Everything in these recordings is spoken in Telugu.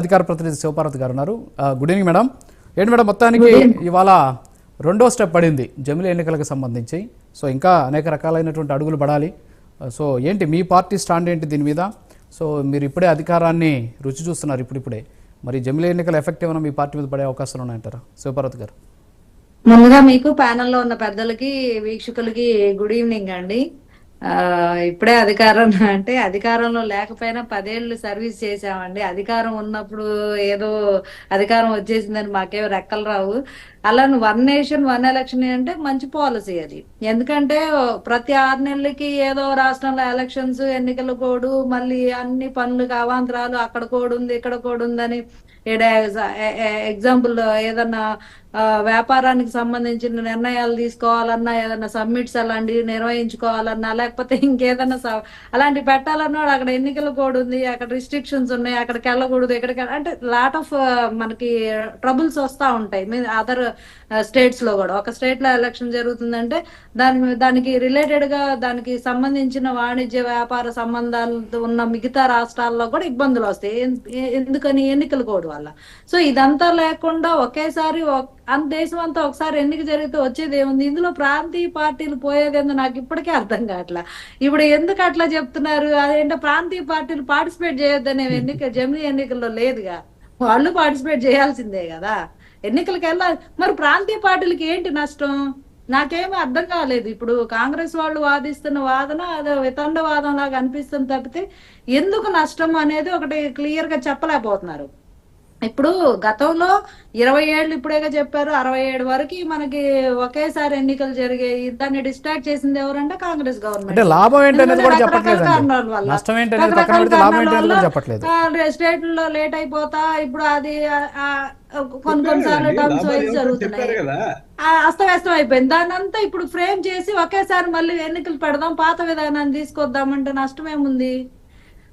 అధికార ప్రతినిధి శివపార్వతి గారు ఉన్నారు. Good evening madam. ఏంటి మేడం, మొత్తానికి ఇవాళ రెండో స్టెప్ పడింది జమిలీ ఎన్నికలకు సంబంధించి. సో ఇంకా అనేక రకాలైనటువంటి అడుగులు పడాలి. సో ఏంటి మీ పార్టీ స్టాండ్ ఏంటి దీని మీద? సో మీరు ఇప్పుడే అధికారాన్ని రుచి చూస్తున్నారు ఇప్పుడిప్పుడే, మరి జమిలీ ఎన్నికల ఎఫెక్ట్ ఏమైనా మీ పార్టీ మీద పడే అవకాశాలు ఉన్నాయంటారా శివపార్వతి గారు? ముందుగా మీకు ప్యానెల్లో ఉన్న పెద్దలకి వీక్షకులకి గుడ్ ఈవినింగ్ అండి. ఇప్పుడే అధికారం అంటే అధికారంలో లేకపోయినా 10 ఏళ్ళు సర్వీస్ చేసామండి. అధికారం ఉన్నప్పుడు ఏదో అధికారం వచ్చేసిందని మాకేమో రెక్కలు రావు. అలా 1 నేషన్ 1 ఎలక్షన్ అంటే మంచి పాలసీ అది. ఎందుకంటే ప్రతి 6 నెలలకి ఏదో రాష్ట్రంలో ఎలక్షన్స్, ఎన్నికల కోడ్, మళ్ళీ అన్ని పనులకు అవాంతరాలు, అక్కడ కోడ్ ఉంది ఇక్కడ కోడ్ ఉందని. ఎగ్జాంపుల్ ఏదన్నా వ్యాపారానికి సంబంధించిన నిర్ణయాలు తీసుకోవాలన్నా, ఏదన్నా సబ్మిట్స్ అలాంటివి నిర్వహించుకోవాలన్నా, లేకపోతే ఇంకేదన్నా అలాంటి పెట్టాలన్నా అక్కడ ఎన్నికల కోడ్ ఉంది, అక్కడ రిస్ట్రిక్షన్స్ ఉన్నాయి, అక్కడికి వెళ్ళకూడదు, ఎక్కడికి అంటే లాట్ ఆఫ్ మనకి ట్రబుల్స్ వస్తూ ఉంటాయి. అదర్ స్టేట్స్ లో కూడా ఒక స్టేట్ లో ఎలక్షన్ జరుగుతుందంటే దానికి రిలేటెడ్ గా దానికి సంబంధించిన వాణిజ్య వ్యాపార సంబంధాలు ఉన్న మిగతా రాష్ట్రాల్లో కూడా ఇబ్బందులు వస్తాయి. ఎందుకని? ఎన్నికల కోడ్ వల్ల. సో ఇదంతా లేకుండా ఒకేసారి దేశం అంతా ఒకసారి ఎన్నిక జరిగితే వచ్చేది ఏముంది? ఇందులో ప్రాంతీయ పార్టీలు పోయేదేందో నాకు ఇప్పటికే అర్థం కావట్లా. ఇప్పుడు ఎందుకు అట్లా చెప్తున్నారు? అదేంటో ప్రాంతీయ పార్టీలు పార్టిసిపేట్ చేయొద్దనే జమిలీ ఎన్నికల్లో లేదుగా, వాళ్ళు పార్టిసిపేట్ చేయాల్సిందే కదా. ఎన్నికలకు వెళ్ళాలి. మరి ప్రాంతీయ పార్టీలకి ఏంటి నష్టం? నాకేమీ అర్థం కాలేదు. ఇప్పుడు కాంగ్రెస్ వాళ్ళు వాదిస్తున్న వాదన అదే వితండవాదం లాగా అనిపిస్తుంది తప్పితే ఎందుకు నష్టం అనేది ఒకటి క్లియర్ గా చెప్పలేకపోతున్నారు. ఇప్పుడు గతంలో 20 ఏళ్ళు ఇప్పుడేగా చెప్పారు, 67 వరకు మనకి ఒకేసారి ఎన్నికలు జరిగాయి. దాన్ని డిస్ట్రాక్ట్ చేసింది ఎవరంటే కాంగ్రెస్ గవర్నమెంట్. స్టేట్ లో లేట్ అయిపోతా ఇప్పుడు అది కొన్నిసార్లు టర్మ్స్ వైజ్ జరుగుతున్నాయి, అస్తవ్యస్తం అయిపోయింది. దాని అంతా ఇప్పుడు ఫ్రేమ్ చేసి ఒకేసారి మళ్ళీ ఎన్నికలు పెడదాం, పాత విధానాన్ని తీసుకొద్దామంటే నష్టమేముంది?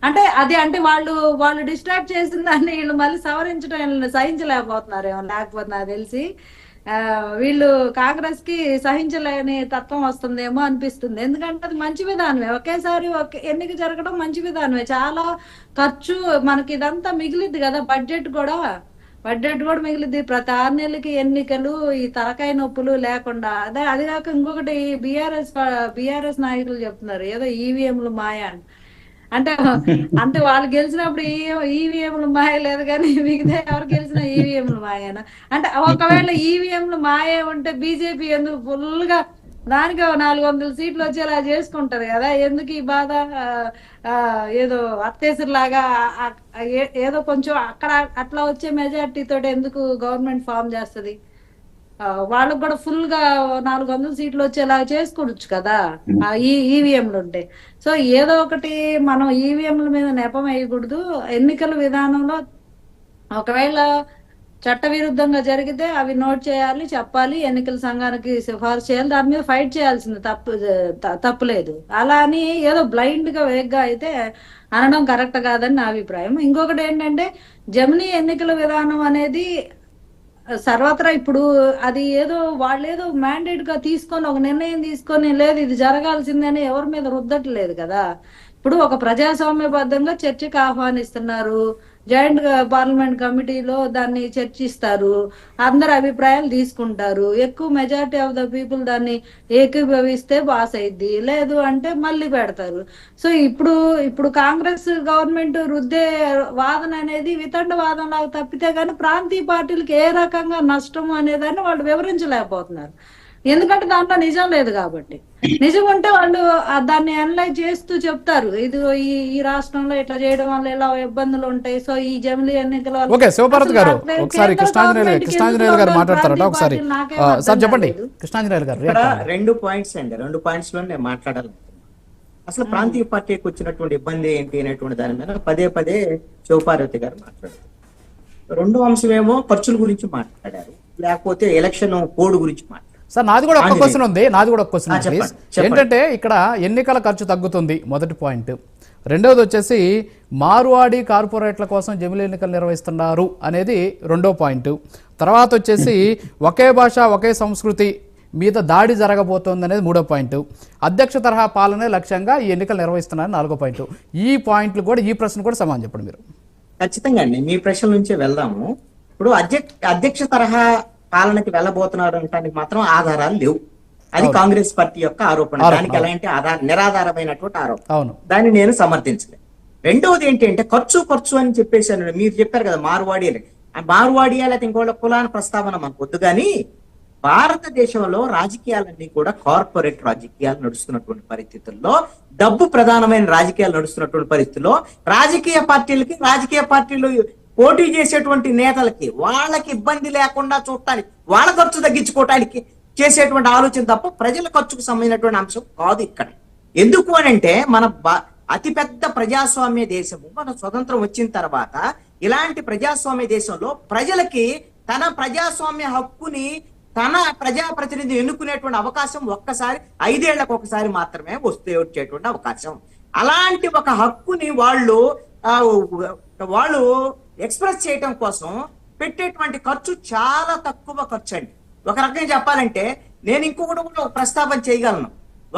అంటే అది అంటే వాళ్ళు డిస్ట్రాక్ట్ చేసిన దాన్ని వీళ్ళు మళ్ళీ సవరించడం సహించలేకపోతున్నారేమో. లేకపోతే నాకు తెలిసి వీళ్ళు కాంగ్రెస్ కి సహించలేని తత్వం వస్తుందేమో అనిపిస్తుంది. ఎందుకంటే అది మంచి విధానమే, ఒకేసారి ఎన్నిక జరగడం మంచి విధానమే. చాలా ఖర్చు మనకి ఇదంతా మిగిలిద్ది కదా, బడ్జెట్ కూడా మిగిలిద్ది. ప్రతి 6 నెలలకి ఎన్నికలు, ఈ తలకాయ నొప్పులు లేకుండా. అది కాక ఇంకొకటి బీఆర్ఎస్ నాయకులు చెప్తున్నారు ఏదో ఈవీఎంలు మాయా అంటే వాళ్ళు గెలిచినప్పుడు ఈవీఎంలు మాయ లేదు కానీ మిగతా ఎవరు గెలిచిన ఈవీఎంలు మాయనా? అంటే ఒకవేళ ఈవీఎంలు మాయ ఉంటే బీజేపీ ఎందుకు ఫుల్ గా దానికి 400 సీట్లు వచ్చేలా చేసుకుంటది కదా? ఎందుకు ఈ బాధ? ఏదో అత్తేసరిలాగా ఏదో కొంచెం అక్కడ అట్లా వచ్చే మెజార్టీ తోటి ఎందుకు గవర్నమెంట్ ఫామ్ చేస్తుంది? వాళ్ళకు కూడా ఫుల్ గా 400 సీట్లు వచ్చేలా చేసుకోవచ్చు కదా ఈ ఈవీఎంలు ఉంటే. సో ఏదో ఒకటి మనం ఈవీఎంల మీద నెపం వేయకూడదు. ఎన్నికల విధానంలో ఒకవేళ చట్ట విరుద్ధంగా జరిగితే అవి నోట్ చేయాలి, చెప్పాలి, ఎన్నికల సంఘానికి సిఫార్సు చేయాలి, దాని మీద ఫైట్ చేయాల్సింది తప్పులేదు. అలా అని ఏదో బ్లైండ్ గా వేగ్గా అయితే అనడం కరెక్ట్ కాదని నా అభిప్రాయం. ఇంకొకటి ఏంటంటే జమిలీ ఎన్నికల విధానం అనేది సర్వత్రా ఇప్పుడు అది వాళ్ళేదో మ్యాండేట్ గా తీసుకొని ఒక నిర్ణయం తీసుకొని లేదు ఇది జరగాల్సిందని ఎవరి మీద రుద్దట్లేదు కదా. ఇప్పుడు ఒక ప్రజాస్వామ్యబద్ధంగా చర్చకు ఆహ్వానిస్తున్నారు, జాయింట్ పార్లమెంట్ కమిటీలో దాన్ని చర్చిస్తారు, అందరు అభిప్రాయాలు తీసుకుంటారు, ఎక్కువ మెజారిటీ ఆఫ్ ద పీపుల్ దాన్ని ఏకీభవిస్తే పాస్ అయింది, లేదు అంటే మళ్ళీ పెడతారు. సో ఇప్పుడు కాంగ్రెస్ గవర్నమెంట్ రుద్దే వాదన అనేది వితండ వాదన లాగా తప్పితే కానీ ప్రాంతీయ పార్టీలకు ఏ రకంగా నష్టం అనేదాన్ని వాళ్ళు వివరించలేకపోతున్నారు. ఎందుకంటే దాంట్లో నిజం లేదు కాబట్టి. నిజం ఉంటే వాళ్ళు దాన్ని అనలైజ్ చేస్తూ చెప్తారు, ఇది ఈ రాష్ట్రంలో ఇట్లా చేయడం వల్ల ఎలా ఇబ్బందులు ఉంటాయి. సో ఈ జమిలీ ఎన్నికల వల్ల శివపార్వతి గారు ఒకసారి కృష్ణాంజనేయులు గారు మాట్లాడతారట. ఒకసారి సార్ చెప్పండి కృష్ణాంజనేయులు గారు. 2 పాయింట్స్ అండి, 2 పాయింట్స్ లో నేను మాట్లాడాలి. అసలు ప్రాంతీయ పార్టీకి వచ్చినటువంటి ఇబ్బంది ఏంటి అనేటువంటి దాని మీద పదే శివపార్వతి గారు మాట్లాడారు. 2వ అంశం ఏమో ఖర్చుల గురించి మాట్లాడారు, లేకపోతే ఎలక్షన్ కోడ్ గురించి మాట్లాడారు. సార్ నాది కూడా ఒక క్వశ్చన్ ఉంది, ప్లీజ్. ఏంటంటే ఇక్కడ ఎన్నికల ఖర్చు తగ్గుతుంది మొదటి పాయింట్. రెండవది వచ్చేసి మార్వాడి కార్పొరేట్ల కోసం జమిలీ ఎన్నికలు నిర్వహిస్తున్నారు అనేది 2వ పాయింట్. తర్వాత వచ్చేసి ఒకే భాష ఒకే సంస్కృతి మీద దాడి జరగబోతోంది అనేది 3వ పాయింట్. అధ్యక్ష తరహా పాలనే లక్ష్యంగా ఈ ఎన్నికలు నిర్వహిస్తున్నారని 4వ పాయింట్. ఈ పాయింట్లు కూడా, ఈ ప్రశ్న కూడా సమానం చెప్పండి మీరు. ఖచ్చితంగా అండి, మీ ప్రశ్న నుంచే వెళ్దాము. ఇప్పుడు అధ్యక్ష తరహా పాలనకి వెళ్ళబోతున్నారు అనడానికి మాత్రం ఆధారాలు లేవు. అది కాంగ్రెస్ పార్టీ యొక్క ఆరోపణ. దానికి ఎలాంటి నిరాధారమైనటువంటి ఆరోపణ. అవును, దాన్ని నేను సమర్థించలేదు. రెండవది ఏంటంటే ఖర్చు అని చెప్పేసాను. మీరు చెప్పారు కదా మార్వాడి అని. ఆ మార్వాడియా లేకపోతే ఇంకోళ్ళ కులాల ప్రస్తావన మనకు వద్దు. కానీ భారతదేశంలో రాజకీయాలన్నీ కూడా కార్పొరేట్ రాజకీయాలు నడుస్తున్నటువంటి పరిస్థితుల్లో, డబ్బు ప్రధానమైన రాజకీయాలు నడుస్తున్నటువంటి పరిస్థితుల్లో రాజకీయ పార్టీలు పోటీ చేసేటువంటి నేతలకి వాళ్ళకి ఇబ్బంది లేకుండా చూడటానికి, వాళ్ళ ఖర్చు తగ్గించుకోవటానికి చేసేటువంటి ఆలోచన తప్ప ప్రజల ఖర్చుకు సంబంధించినటువంటి అంశం కాదు ఇక్కడ. ఎందుకు అని అంటే మన అతిపెద్ద ప్రజాస్వామ్య దేశము, మన స్వతంత్రం వచ్చిన తర్వాత ఇలాంటి ప్రజాస్వామ్య దేశంలో ప్రజలకి తన ప్రజాస్వామ్య హక్కుని తన ప్రజాప్రతినిధి ఎన్నుకునేటువంటి అవకాశం ఒక్కసారి 5 ఏళ్లకు ఒకసారి మాత్రమే వచ్చేటువంటి అవకాశం. అలాంటి ఒక హక్కుని వాళ్ళు ఎక్స్ప్రెస్ చేయటం కోసం పెట్టేటువంటి ఖర్చు చాలా తక్కువ ఖర్చు అండి. ఒక రకంగా చెప్పాలంటే నేను ఇంకొకటి కూడా ఒక ప్రస్తావన చేయగలను.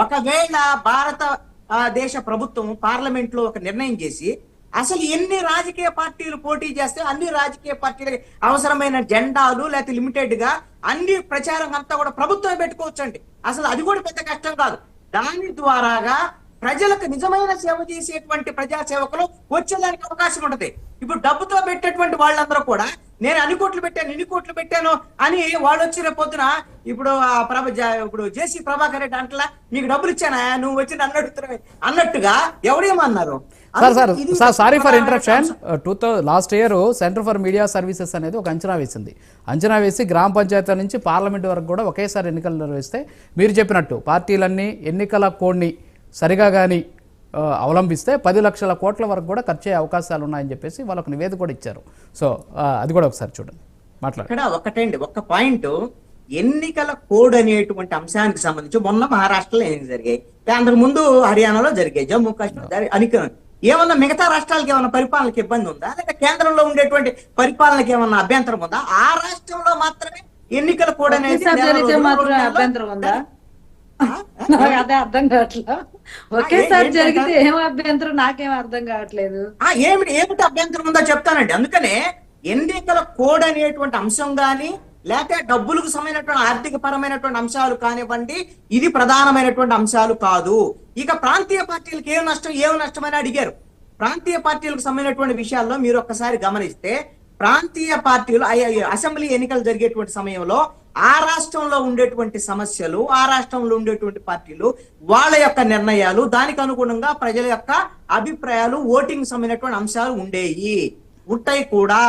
ఒకవేళ భారత దేశ ప్రభుత్వం పార్లమెంట్ లో ఒక నిర్ణయం చేసి అసలు ఎన్ని రాజకీయ పార్టీలు పోటీ చేస్తే అన్ని రాజకీయ పార్టీలకి అవసరమైన జెండాలు లేకపోతే లిమిటెడ్ గా అన్ని ప్రచారం అంతా కూడా ప్రభుత్వమే పెట్టుకోవచ్చండి. అసలు అది కూడా పెద్ద కష్టం కాదు. దాని ద్వారాగా ప్రజలకు నిజమైన సేవ చేసేటువంటి ప్రజా సేవకులు వచ్చేదానికి అవకాశం ఉంటది. ఇప్పుడు డబ్బుతో పెట్టేటువంటి వాళ్ళందరూ కూడా నేను అన్ని కోట్లు పెట్టాను, ఇన్ని కోట్లు పెట్టాను అని వాళ్ళు వచ్చిన పొద్దున ఇప్పుడు జేసీ ప్రభాకర్ రెడ్డి అంటలా నీకు డబ్బులు ఇచ్చానా, నువ్వు వచ్చి నన్ను అడుగుతున్నావు అన్నట్టుగా ఎవరేమన్నారు. Sorry for interruption. Last year centre for media services అనేది ఒక అంచనా వేసింది. అంచనా వేసి గ్రామ పంచాయతీ నుంచి పార్లమెంట్ వరకు కూడా ఒకేసారి ఎన్నికలు నిర్వహిస్తే మీరు చెప్పినట్టు పార్టీలన్నీ ఎన్నికల కోడ్ని సరిగా కానీ అవలంబిస్తే 10 లక్షల కోట్ల వరకు కూడా ఖర్చు అయ్యే అవకాశాలు ఉన్నాయని చెప్పేసి వాళ్ళకు నివేదిక కూడా ఇచ్చారు. సో అది కూడా ఒకసారి చూడండి, మాట్లాడండి. ఇక్కడ ఒక పాయింట్, ఎన్నికల కోడ్ అనేటువంటి అంశానికి సంబంధించి మొన్న మహారాష్ట్రలో ఏం జరిగాయి, అంతకు ముందు హర్యానాలో జరిగాయి, జమ్మూ కాశ్మీర్ అనుకున్నాను. ఏమన్నా మిగతా రాష్ట్రాలకి ఏమన్నా పరిపాలనకి ఇబ్బంది ఉందా, లేదా కేంద్రంలో ఉండేటువంటి పరిపాలనకి ఏమన్నా అభ్యంతరం ఉందా? ఆ రాష్ట్రంలో మాత్రమే ఎన్నికల కోడ్ అనేది అభ్యంతరం ఉందా? అదే అర్థం కావట్లేదు. ఒకేసారి జరిగితే ఏం అభ్యంతరం నాకేం అర్థం కావట్లేదు. ఏమిటి అభ్యంతరం ఉందో చెప్తానండి. అందుకనే ఎన్నికల కోడ్ అనేటువంటి అంశం గాని లేక డబ్బులకు సంబంధించినటువంటి ఆర్థిక పరమైనటువంటి అంశాలు కానివ్వండి, ఇది ప్రధానమైనటువంటి అంశాలు కాదు. ఇక ప్రాంతీయ పార్టీలకు ఏం నష్టం అని అడిగారు. ప్రాంతీయ పార్టీలకు సంబంధించినటువంటి విషయాల్లో మీరు ఒక్కసారి గమనిస్తే, ప్రాంతీయ పార్టీలు అసెంబ్లీ ఎన్నికలు జరిగేటువంటి సమయంలో ఆ రాష్ట్రంలో ఉండేటువంటి సమస్యలు, ఆ రాష్ట్రంలో ఉండేటువంటి పార్టీలు వాళ్ళ యొక్క నిర్ణయాలు, దానికి అనుగుణంగా ప్రజల యొక్క అభిప్రాయాలు, ఓటింగ్ సంబంధించినటువంటి అంశాలు ఉంటాయి కూడా.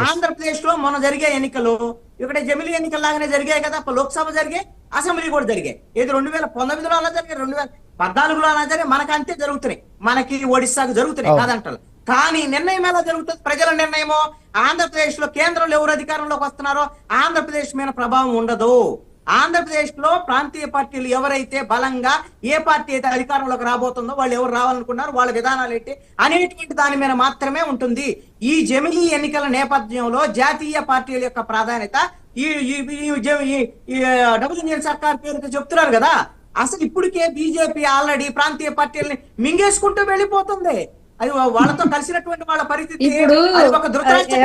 ఆంధ్రప్రదేశ్ లో మొన్న జరిగే ఎన్నికలు ఇక్కడ జమిలీ ఎన్నికల లాగానే జరిగాయి కదా. లోక్సభ జరిగాయి, అసెంబ్లీ కూడా జరిగాయి. ఏది 2019లో అలా జరిగాయి, 2014లో అలా జరిగాయి. మనకు అంతే జరుగుతున్నాయి, మనకి ఒడిశాకు జరుగుతున్నాయి కాదంటారు. కానీ నిర్ణయం ఎలా జరుగుతుంది? ప్రజల నిర్ణయమో. ఆంధ్రప్రదేశ్ లో కేంద్రంలో ఎవరు అధికారంలోకి వస్తున్నారో ఆంధ్రప్రదేశ్ మీద ప్రభావం ఉండదు. ఆంధ్రప్రదేశ్ లో ప్రాంతీయ పార్టీలు ఎవరైతే బలంగా ఏ పార్టీ అయితే అధికారంలోకి రాబోతుందో వాళ్ళు ఎవరు రావాలనుకున్నారు, వాళ్ళ విధానాలు ఏంటి అనేటువంటి దాని మీద మాత్రమే ఉంటుంది. ఈ జమిలీ ఎన్నికల నేపథ్యంలో జాతీయ పార్టీల యొక్క ప్రాధాన్యత ఈ డబుల్ ఇంజిన్ సర్కార్ పేరుతో చెప్తున్నారు కదా. అసలు ఇప్పటికే బీజేపీ ఆల్రెడీ ప్రాంతీయ పార్టీలని మింగేసుకుంటూ వెళ్ళిపోతుంది. అది వాళ్ళతో కలిసినటువంటి వాళ్ళ పరిస్థితి ఒక ధృతరాష్ట్ర